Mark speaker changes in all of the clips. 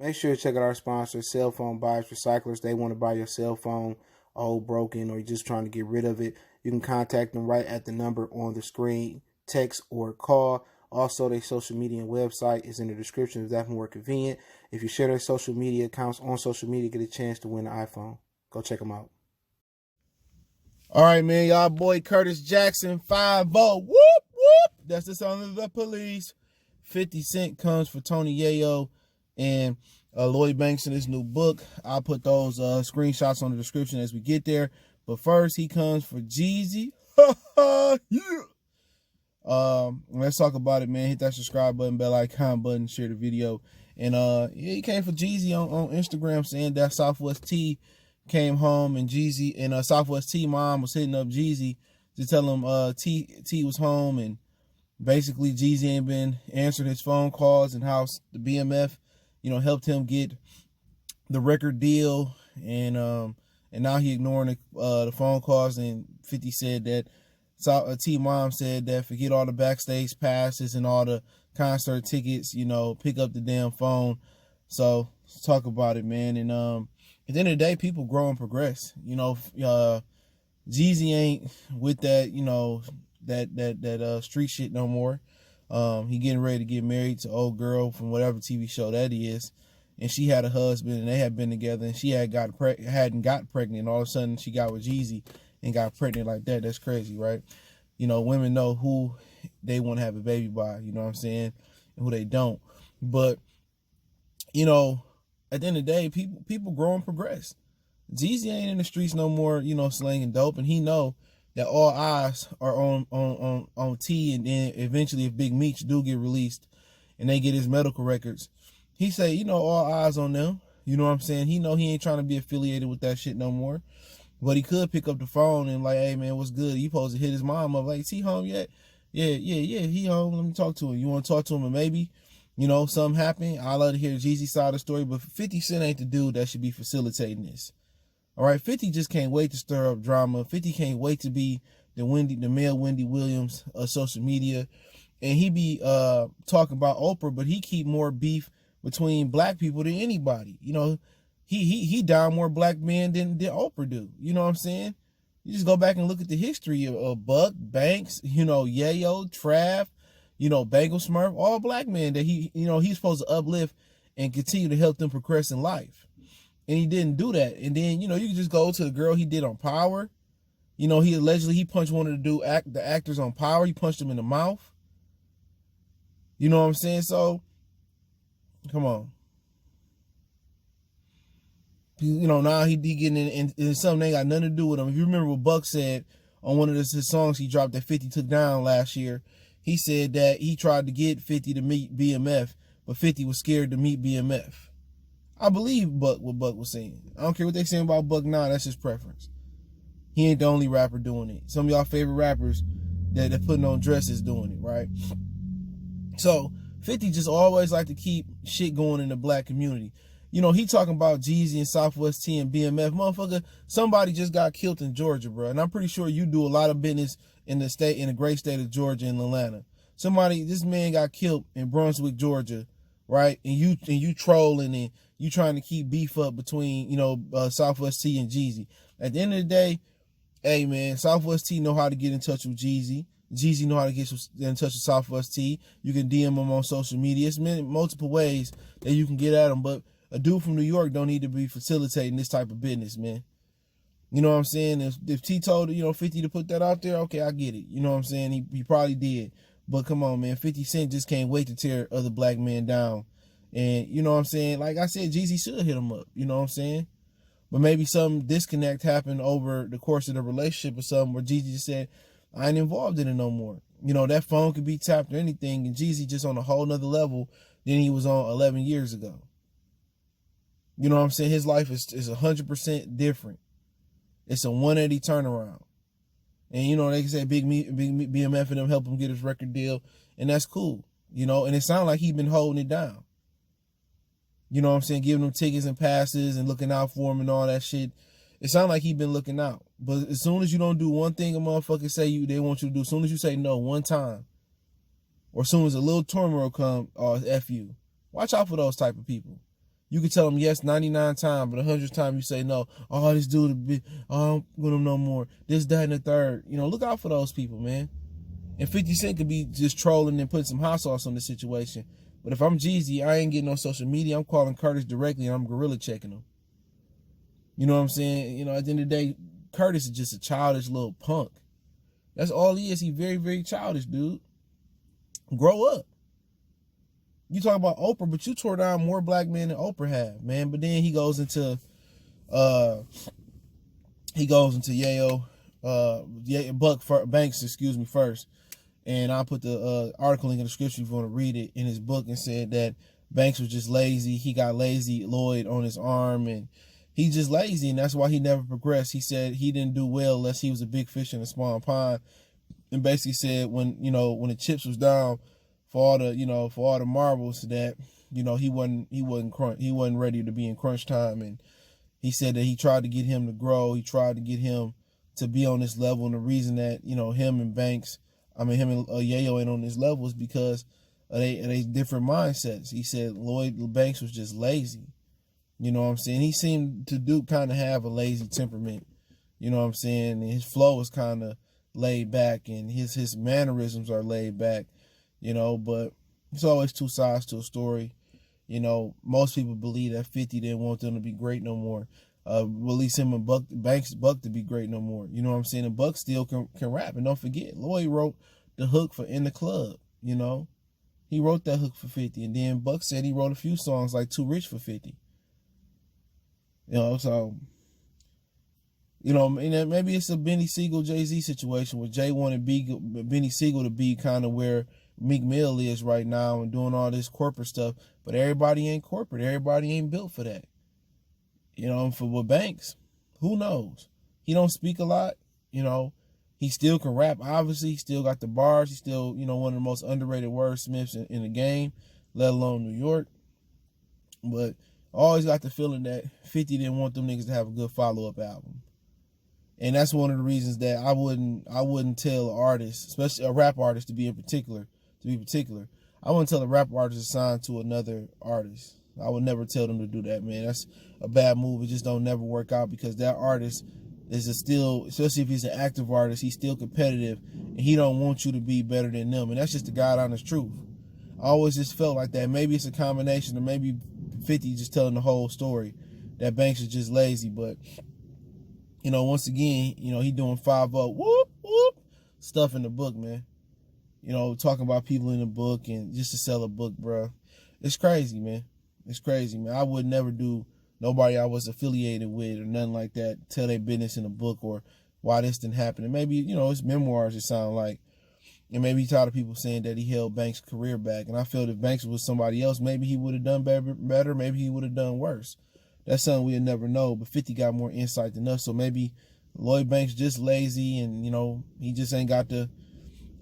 Speaker 1: make sure to check out our sponsor, Cell Phone Buyers Recyclers. They want to buy your cell phone old, broken, or you're just trying to get rid of it. You can contact them right at the number on the screen, text or call. Also, their social media and website is in the description if that's more convenient. If you share their social media accounts on social media, get a chance to win an iPhone. Go check them out. All right, man. Y'all boy Curtis Jackson, 5-0. Whoop, whoop. That's the sound of the police. 50 Cent comes for Tony Yayo and Lloyd Banks in his new book. I'll put those screenshots on the description as we get there. But first, he comes for Jeezy. Yeah. Let's talk about it, man. Hit that subscribe button, bell icon button, share the video. And yeah, he came for Jeezy on Instagram saying that Southwest T came home and Jeezy and Southwest T mom was hitting up Jeezy to tell him T was home, and basically Jeezy ain't been answering his phone calls, and how the BMF, helped him get the record deal, and now he ignoring the phone calls. And 50 said that T mom said that forget all the backstage passes and all the concert tickets, pick up the damn phone. So let's talk about it, man. And at the end of the day, people grow and progress. Jeezy ain't with that, that street shit no more. He getting ready to get married to old girl from whatever TV show that is, and she had a husband and they had been together, and she hadn't got pregnant, and all of a sudden she got with Jeezy and got pregnant like that. That's crazy, right? Women know who they want to have a baby by, you know what I'm saying, and who they don't. But at the end of the day, people grow and progress. Jeezy ain't in the streets no more, slanging dope, and he know that all eyes are on T, and then eventually if Big Meech do get released and they get his medical records, he say, all eyes on them. You know what I'm saying? He know he ain't trying to be affiliated with that shit no more. But he could pick up the phone and like, hey man, what's good? He supposed to hit his mom up like, is he home yet? Yeah, he home. Let me talk to him. You want to talk to him, and maybe, something happened. I love to hear Jeezy's side of the story, but 50 Cent ain't the dude that should be facilitating this. All right, 50 just can't wait to stir up drama. 50 can't wait to be the male Wendy Williams of social media. And he be talking about Oprah, but he keep more beef between black people than anybody. He down more black men than Oprah do. You know what I'm saying? You just go back and look at the history of Buck, Banks, Yayo, Trav, Bagel Smurf, all black men that he's supposed to uplift and continue to help them progress in life. And he didn't do that. And then, you can just go to the girl he did on Power. He allegedly punched one of the actors on Power. He punched him in the mouth. You know what I'm saying? So, come on. Now he getting in something that ain't got nothing to do with him. If you remember what Buck said on one of his songs he dropped that 50 took down last year, he said that he tried to get 50 to meet BMF, but 50 was scared to meet BMF. I believe what Buck was saying. I don't care what they saying about Buck now. That's his preference. He ain't the only rapper doing it. Some of y'all favorite rappers that are putting on dresses doing it, right? So 50 just always like to keep shit going in the black community. He talking about Jeezy and Southwest T and BMF. Motherfucker, somebody just got killed in Georgia, bro. And I'm pretty sure you do a lot of business in the great state of Georgia and Atlanta. This man got killed in Brunswick, Georgia, right? And you trolling and you trying to keep beef up between, Southwest T and Jeezy. At the end of the day, hey man, Southwest T know how to get in touch with Jeezy. Jeezy know how to get in touch with Southwest T. You can DM him on social media. It's multiple ways that you can get at him, but a dude from New York don't need to be facilitating this type of business, man. You know what I'm saying? If T told 50 to put that out there, okay, I get it. You know what I'm saying? He probably did. But come on, man, 50 Cent just can't wait to tear other black men down. And you know what I'm saying? Like I said, Jeezy should hit him up. You know what I'm saying? But maybe some disconnect happened over the course of the relationship or something where Jeezy just said, I ain't involved in it no more. That phone could be tapped or anything, and Jeezy just on a whole nother level than he was on 11 years ago. You know what I'm saying? His life is 100% different. It's a 180 turnaround. And, they can say BMF and them help him get his record deal, and that's cool. And it sounds like he's been holding it down. You know what I'm saying? Giving them tickets and passes and looking out for him and all that shit. It sounds like he's been looking out. But as soon as you don't do one thing a motherfucker say they want you to do, as soon as you say no one time, or as soon as a little turmoil come, F you. Watch out for those type of people. You can tell them yes 99 times, but 100th time you say no. Oh, this dude, I don't want him no more. This, that, and the third. You know, look out for those people, man. And 50 Cent could be just trolling and putting some hot sauce on the situation. But if I'm Jeezy, I ain't getting on social media. I'm calling Curtis directly and I'm gorilla checking him. You know what I'm saying? You know, at the end of the day, Curtis is just a childish little punk. That's all he is. He very, very childish, dude. Grow up. You talk about Oprah, but you tore down more black men than Oprah have, man. But then he goes into Yayo, Banks, excuse me, first. And I put the article in the description if you want to read it, in his book, and said that Banks was just lazy. He got lazy Lloyd on his arm, and he's just lazy, and that's why he never progressed. He said he didn't do well unless he was a big fish in a small pond, and basically said when the chips was down for all the marbles, that he wasn't ready to be in crunch time. And he said that he tried to get him to grow. He tried to get him to be on this level, and the reason that him and Yayo ain't on this level is because of they different mindsets. He said Lloyd Banks was just lazy. You know what I'm saying? He seemed to kind of have a lazy temperament. You know what I'm saying? And his flow is kind of laid back, and his mannerisms are laid back. But there's always two sides to a story. Most people believe that 50 didn't want them to be great no more. At least him and Banks to be great no more. You know what I'm saying? And Buck still can rap. And don't forget, Lloyd wrote the hook for In the Club. He wrote that hook for 50. And then Buck said he wrote a few songs like Too Rich for 50. So, and maybe it's a Benny Siegel, Jay-Z situation where Jay wanted Benny Siegel to be kind of where Meek Mill is right now and doing all this corporate stuff. But everybody ain't corporate. Everybody ain't built for that. With Banks, who knows? He don't speak a lot. He still can rap. Obviously, he still got the bars. He's still, one of the most underrated wordsmiths in the game, let alone New York. But I always got the feeling that 50 didn't want them niggas to have a good follow-up album. And that's one of the reasons that I wouldn't tell an artist, especially a rap artist to be particular. I wouldn't tell a rap artist to sign to another artist. I would never tell them to do that, man. That's a bad move. It just don't never work out because that artist is still, especially if he's an active artist, he's still competitive and he don't want you to be better than them. And that's just the God honest truth. I always just felt like that. Maybe it's a combination, or maybe 50 just telling the whole story that Banks is just lazy. But, once again, he doing 5-0, whoop, whoop, stuff in the book, man. Talking about people in the book and just to sell a book, bro. It's crazy, man. It's crazy, man. I would never do nobody I was affiliated with or nothing like that tell their business in a book or why this didn't happen. And maybe, it's memoirs it sound like. And maybe he's tired of people saying that he held Banks' career back. And I feel if Banks was somebody else, maybe he would have done better. Maybe he would have done worse. That's something we'll never know. But 50 got more insight than us. So maybe Lloyd Banks just lazy and, he just ain't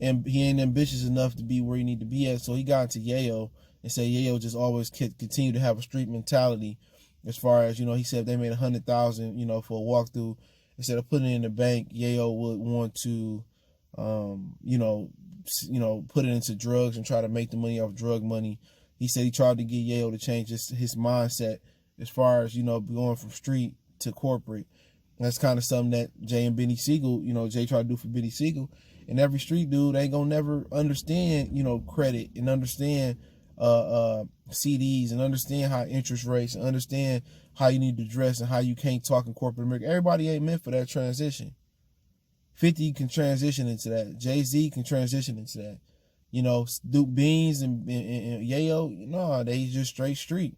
Speaker 1: and he ain't ambitious enough to be where he need to be at. So he got into Yayo and said Yayo just always continue to have a street mentality. As far as, he said they made $100,000, for a walkthrough. Instead of putting it in the bank, Yayo would want to, put it into drugs and try to make the money off drug money. He said he tried to get Yayo to change his mindset as far as, going from street to corporate. That's kind of something that Jay and Benny Siegel, Jay tried to do for Benny Siegel. And every street dude ain't gonna never understand, credit and understand CDs and understand how interest rates and understand how you need to dress and how you can't talk in corporate America. Everybody ain't meant for that transition. 50 can transition into that. Jay-Z can transition into that. Duke Beans and Yayo, no, they just straight street.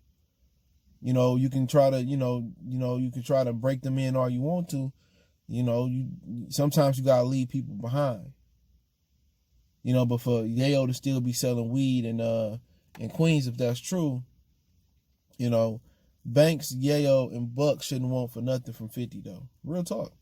Speaker 1: You can try to, you can try to break them in all you want to. Sometimes you gotta leave people behind. But for Yayo to still be selling weed in Queens, if that's true, Banks, Yayo, and Buck shouldn't want for nothing from 50 though. Real talk.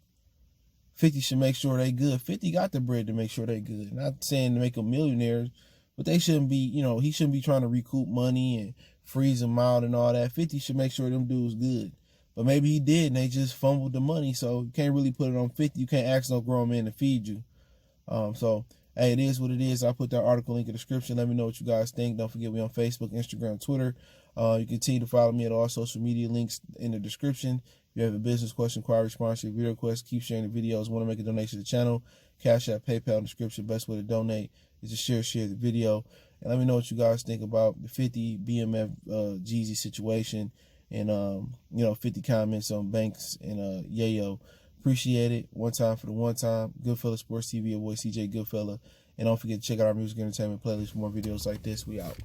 Speaker 1: 50 should make sure they good. 50 got the bread to make sure they good. Not saying to make them millionaires, but they shouldn't be, he shouldn't be trying to recoup money and freeze them out and all that. 50 should make sure them dudes good. But maybe he did and they just fumbled the money, so you can't really put it on 50. You can't ask no grown man to feed you. So Hey, it is what it is. I'll put that article link in the description. Let me know what you guys think. Don't forget we on Facebook, Instagram, Twitter. You continue to follow me at all social media links in the description. If you have a business question, inquiry, sponsorship, video request, keep sharing the videos. Want to make a donation to the channel? Cash App, PayPal in the description. Best way to donate is to share the video. And let me know what you guys think about the 50 BMF Jeezy situation, and 50 comments on Banks and Yayo. Appreciate it. One time for the one time. Goodfella Sports TV, your boy CJ Goodfella. And don't forget to check out our music entertainment playlist for more videos like this. We out.